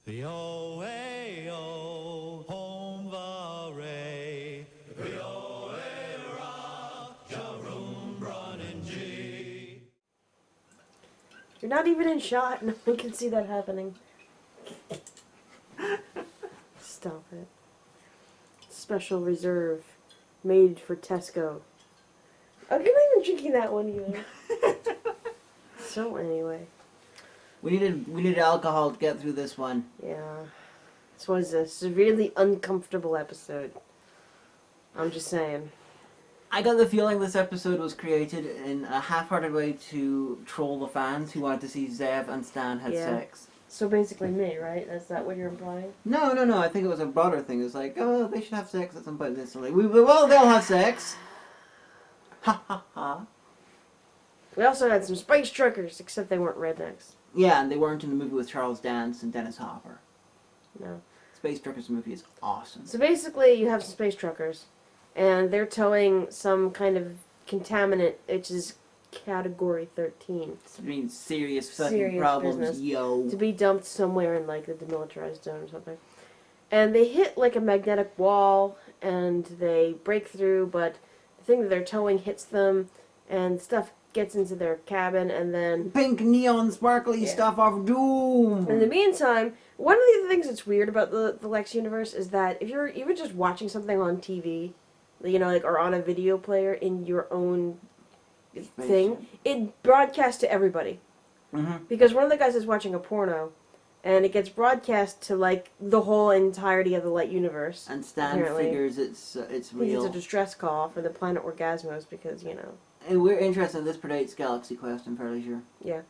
Yo-ay-yo, home varay. Yo-ay-ra, Jaroom, running G. You're not even in shot. No one can see that happening. Stop it. Special reserve. Made for Tesco. I'm not even drinking that one either. So anyway. We needed alcohol to get through this one. Yeah. This was a severely uncomfortable episode. I'm just saying. I got the feeling this episode was created in a half-hearted way to troll the fans who wanted to see Zev and Stan had sex. So basically me, right? Is that what you're implying? No. I think it was a broader thing. It was like, oh, they should have sex at some point. This like, well, they'll have sex. Ha ha ha. We also had some space truckers, except they weren't rednecks. Yeah, and they weren't in the movie with Charles Dance and Dennis Hopper. No. Space Truckers movie is awesome. So basically, you have some space truckers, and they're towing some kind of contaminant, which is Category 13. I mean, serious Business, yo. to be dumped somewhere in, like, the demilitarized zone or something. And they hit, like, a magnetic wall, and they break through, but the thing that they're towing hits them, and stuff gets into their cabin, and then... Pink neon sparkly stuff of doom! In the meantime, one of the things that's weird about the Lexx universe is that if you're even just watching something on TV, you know, like, or on a video player in your own thing, it broadcasts to everybody. Mm-hmm. Because one of the guys is watching a porno, and it gets broadcast to, like, the whole entirety of the Light universe. And Stan apparently. Figures it's real. It's a distress call for the planet Orgasmos because, you know. And we're interested, this predates Galaxy Quest, I'm fairly sure. Yeah.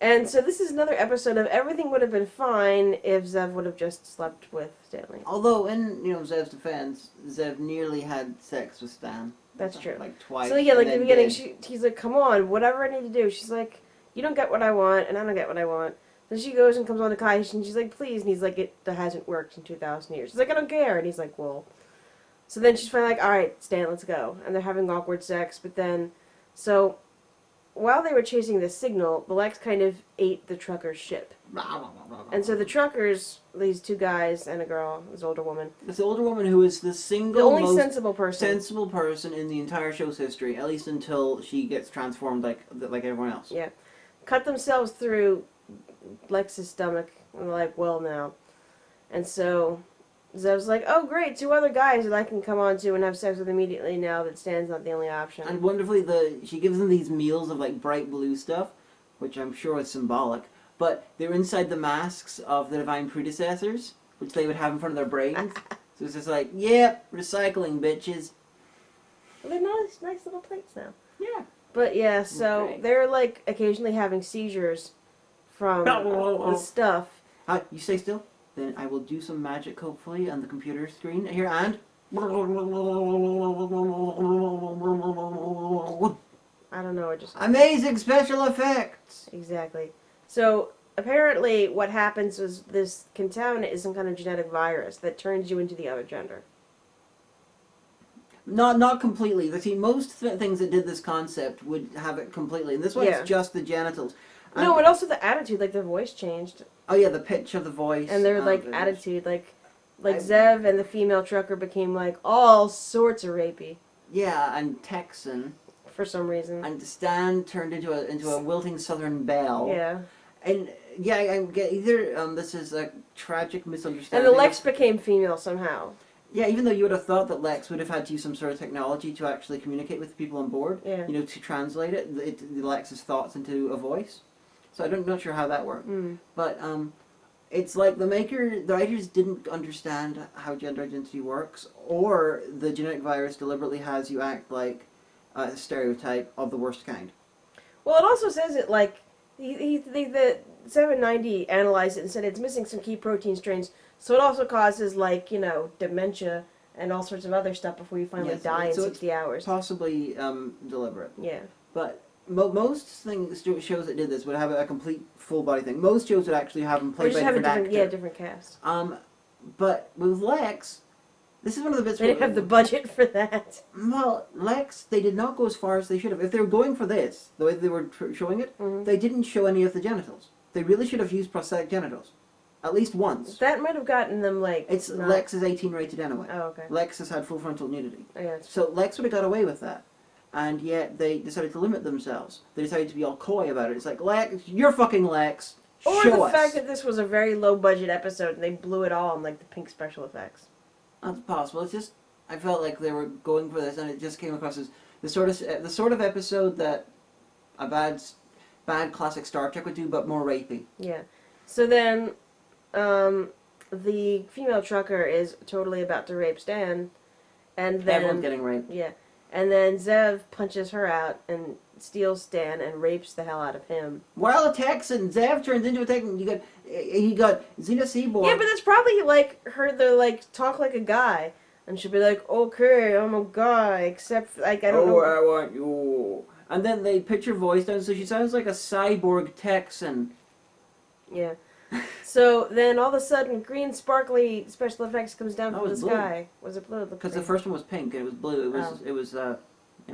And so this is another episode of everything would have been fine if Zev would have just slept with Stanley. Although, in, Zev's defense, Zev nearly had sex with Stan. That's true. Like, twice. So yeah, like, at the beginning, he's like, come on, whatever I need to do. She's like, you don't get what I want, and I don't get what I want. Then she goes and comes on to Kai, and she's like, please. And he's like, it hasn't worked in 2,000 years. She's like, I don't care. And he's like, well. So then she's finally like, all right, Stan, let's go. And they're having awkward sex, but then, so while they were chasing this signal, the Lexx kind of ate the trucker's ship. And so the truckers, these two guys and a girl, this older woman. This older woman who is the single only most sensible person in the entire show's history, at least until she gets transformed like everyone else. Yeah. Cut themselves through Lex's stomach, and they're like, well, now. And so Zev's like, oh, great, two other guys that I can come on to and have sex with immediately now that Stan's not the only option. And wonderfully, she gives them these meals of, like, bright blue stuff, which I'm sure is symbolic, but they're inside the masks of the divine predecessors, which they would have in front of their brains. So it's just like, yep, recycling, bitches. Well, they're nice little plates now. Yeah. But yeah, so they're, like, occasionally having seizures from the stuff. You stay still? Then I will do some magic, hopefully, on the computer screen. Here, and... I don't know, it just... Amazing special effects! Exactly. So, apparently, what happens is this contaminant is some kind of genetic virus that turns you into the other gender. Not completely. See, most things that did this concept would have it completely. And this one's just the genitals. No, but also the attitude, like their voice changed. Oh yeah, the pitch of the voice. And their, like, attitude, like Zev and the female trucker became, like, all sorts of rapey. Yeah, and Texan. For some reason. And Stan turned into a wilting southern belle. Yeah. And, yeah, I get either, this is a tragic misunderstanding. And the Lexx became female somehow. Yeah, even though you would have thought that Lexx would have had to use some sort of technology to actually communicate with the people on board. Yeah. You know, to translate the Lex's thoughts into a voice. So I'm not sure how that worked. But it's like the writers didn't understand how gender identity works, or the genetic virus deliberately has you act like a stereotype of the worst kind. Well, it also says it like, the 790 analyzed it and said it's missing some key protein strains, so it also causes, like, you know, dementia and all sorts of other stuff before you finally die in 60 hours. Possibly deliberate. Yeah. But most shows that did this would have a complete full body thing. Most shows would actually have them played by different actors. Yeah, different cast. But with Lexx, this is one of the bits. They didn't have the budget for that. Well, Lexx, they did not go as far as they should have. If they were going for this, the way they were showing it, they didn't show any of the genitals. They really should have used prosthetic genitals. At least once. That might have gotten them, like... It's not... Lexx is 18 rated anyway. Oh, okay. Lexx has had full frontal nudity. Oh, yeah, that's So Lexx would have got away with that. And yet they decided to limit themselves. They decided to be all coy about it. It's like, Lexx, you're fucking Lexx. Or Show the us. fact that this was a very low-budget episode and they blew it all on, like, the pink special effects. That's possible. It's just, I felt like they were going for this and it just came across as the sort of episode that a bad classic Star Trek would do, but more rapey. Yeah. So then, the female trucker is totally about to rape Stan, and then... Everyone's getting raped. Yeah. And then Zev punches her out and steals Stan and rapes the hell out of him. While a Texan, Zev turns into a Texan. You got Xena Seaborg. Yeah, but that's probably, like, her to, like, talk like a guy. And she'll be like, okay, I'm a guy, except, like, I don't know. Oh, I want you. And then they pitch her voice down so she sounds like a cyborg Texan. Yeah. So then all of a sudden, green sparkly special effects comes down That from the was blue. sky. Was it blue? Because the first one was pink and it was blue. It was you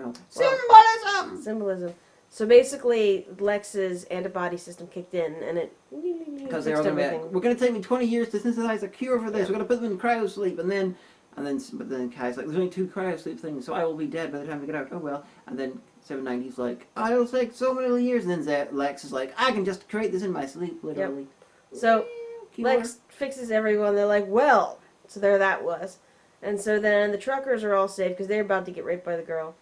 know, Well, symbolism. So basically, Lex's antibody system kicked in, and it because they were fixed going to everything. be, we're going to take me 20 years to synthesize a cure for this. Yeah. We're going to put them in cryo sleep, but then Kai's like, there's only 2 cryo sleep things, so I will be dead by the time we get out. Oh well. And then 790's like, it'll take so many years. And then Lex is like, I can just create this in my sleep, literally. So Cure. Lexx fixes everyone. They're like, well, so there that was. And so then the truckers are all saved because they're about to get raped by the girl.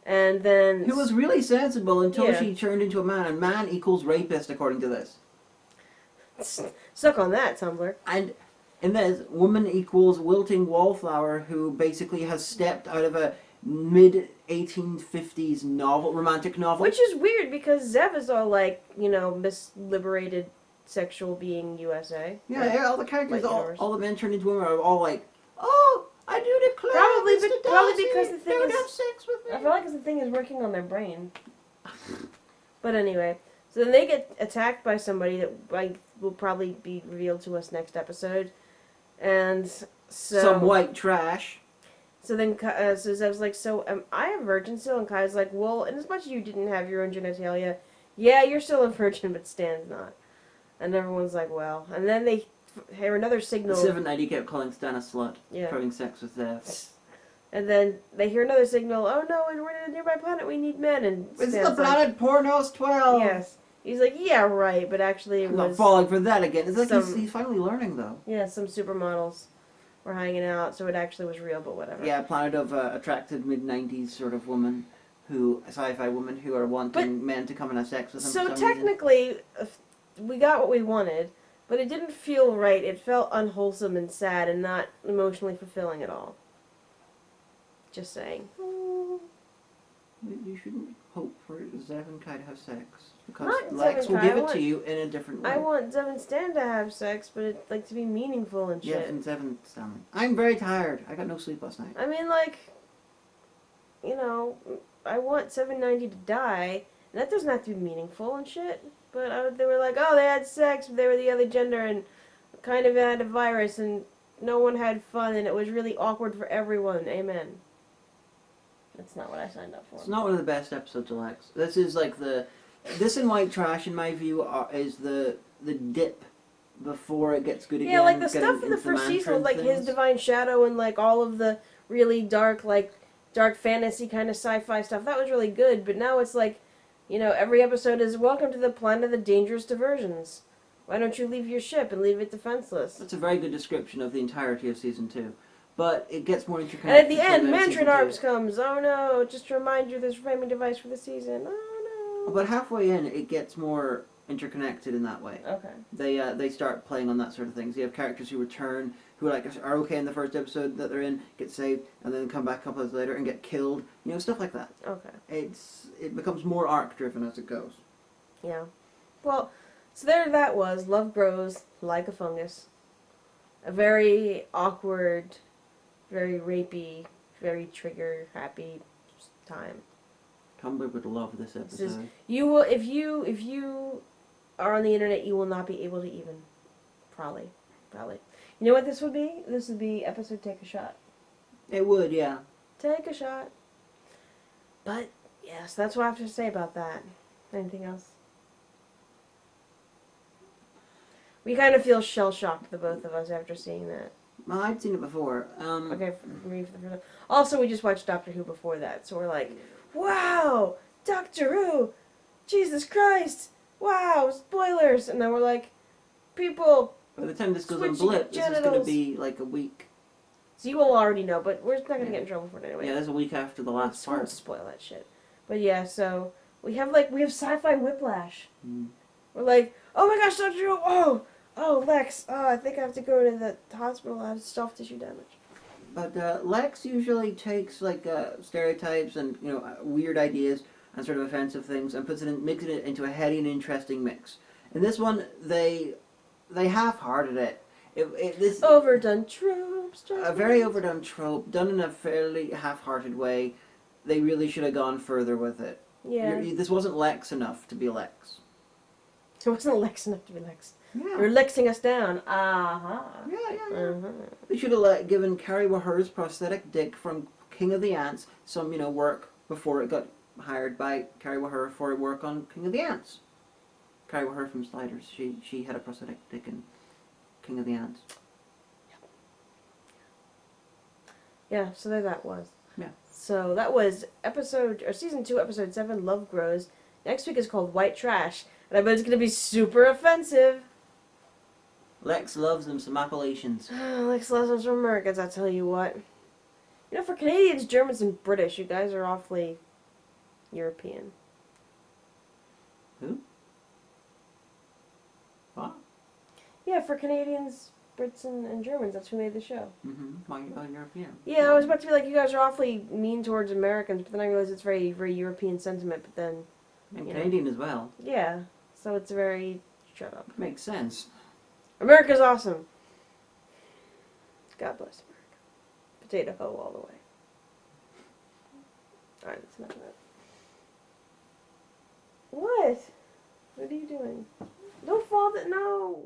And then... Who was really sensible until Yeah. she turned into a man, and man equals rapist according to this. Suck on that, Tumblr. And in this, woman equals wilting wallflower who basically has stepped out of a mid-1850s romantic novel. Which is weird because Zev is all like, misliberated sexual being USA. Yeah, all the characters, Like all the men turned into women are all like, oh, I do declare, Probably, Mr. but probably Darcy, because the thing don't is- have sex with I me. feel like the thing is working on their brain. But anyway, so then they get attacked by somebody that will probably be revealed to us next episode. And so... Some white trash. So then, so Zev's like, so am I a virgin still? And Kai's like, well, in as much as you didn't have your own genitalia, yeah, you're still a virgin, but Stan's not. And everyone's like, well. And then they hear another signal. 790 kept calling Stan a slut Yeah. for having sex with Zev. And then they hear another signal, oh no, we're in a nearby planet, we need men. And It's Stan's the planet Pornos 12. Like, yes. He's like, yeah, right, but actually it I'm not was... falling for that again. It's like some- he's finally learning, though. Yeah, some supermodels were hanging out, so it actually was real, but whatever. Yeah, planet of attractive mid-90s sort of woman, sci-fi woman who are wanting men to come and have sex with them. So for some reason. technically, we got what we wanted, but it didn't feel right. It felt unwholesome and sad and not emotionally fulfilling at all. Just saying. You shouldn't hope for Zev and Kai to have sex. Because Not Zev Lexx and will Kai, give I it want- to you in a different way. I want Zev and Stan to have sex, but it like to be meaningful and shit. Yes, and Zev and Stanley. I'm very tired. I got no sleep last night. I mean, like, I want 790 to die, and that doesn't have to be meaningful and shit. But they were like, oh, they had sex, but they were the other gender, and kind of had a virus, and no one had fun, and it was really awkward for everyone. Amen. That's not what I signed up for. It's not one of the best episodes of Lexx. This is like this and White Trash, in my view, is the dip before it gets good again. Yeah, like the getting stuff in the into first mantra season with, and like, his things. Divine Shadow and, like, all of the really dark fantasy kind of sci-fi stuff, that was really good, but now it's like, every episode is, welcome to the planet of the dangerous diversions. Why don't you leave your ship and leave it defenseless? That's a very good description of the entirety of Season 2. But it gets more And interconnected. at the end, through Season Mantrin 2. Arps comes, oh no, just to remind you this framing device for the season, oh no. But halfway in, it gets more interconnected in that way. Okay. They start playing on that sort of things. You have characters who return, who are okay in the first episode that they're in, get saved, and then come back a couple of later and get killed. Stuff like that. Okay. It becomes more arc driven as it goes. Yeah. Well, so there that was. Love grows like a fungus. A very awkward, very rapey, very trigger happy time. Tumblr would love this episode. You will if you are on the internet, you will not be able to even. Probably. You know what this would be? This would be episode Take a Shot. It would, yeah. Take a shot. But yes, that's what I have to say about that. Anything else? We kind of feel shell-shocked, the both of us, after seeing that. Well, I'd seen it before. Okay, for me for the first time. Also, we just watched Doctor Who before that, so we're like, wow, Doctor Who, Jesus Christ, wow, spoilers, and then we're like, people, By the time this goes on switching Blip, this is going to genitals. be like a week. So you will already know, but we're not gonna get in trouble for it anyway. Yeah, that's a week after the last Won't part. spoil that shit. But yeah, so we have sci-fi whiplash. Mm. We're like, oh my gosh, Doctor Who, oh Lex, I think I have to go to the hospital. I have soft tissue damage. But Lexx usually takes like stereotypes and weird ideas and sort of offensive things and mixes it into a heady and interesting mix. In this one, they half-hearted it. This Overdone tropes. a very overdone trope done in a fairly half-hearted way. They really should have gone further with it. Yeah. This wasn't Lexx enough to be Lexx. It wasn't Lex enough to be Lex. Yeah. You're Lexing us down. Uh-huh. Yeah. Uh-huh. They should have given Carrie Waher's prosthetic dick from King of the Ants some, work before it got hired by Carrie Waher for work on King of the Ants. Carrie Waher from Sliders. She had a prosthetic dick in King of the Ants. Yeah, so there that was. Yeah. So that was season 2, episode 7, Love Grows. Next week is called White Trash, and I bet it's gonna be super offensive. Lexx loves them some appellations. Lex lessons from Americans, I tell you what. For Canadians, Germans, and British, you guys are awfully European. Who? What? Yeah, for Canadians, Brits, and Germans, that's who made the show. Mm-hmm. Why European? Yeah, I was about to be like, you guys are awfully mean towards Americans, but then I realized it's very, very European sentiment, but then... And Canadian as well. Yeah, so it's very... Shut up. Makes sense. America's awesome. God bless America. Potato hoe all the way. Alright, that's enough of that. What? What are you doing? Don't fall that... No!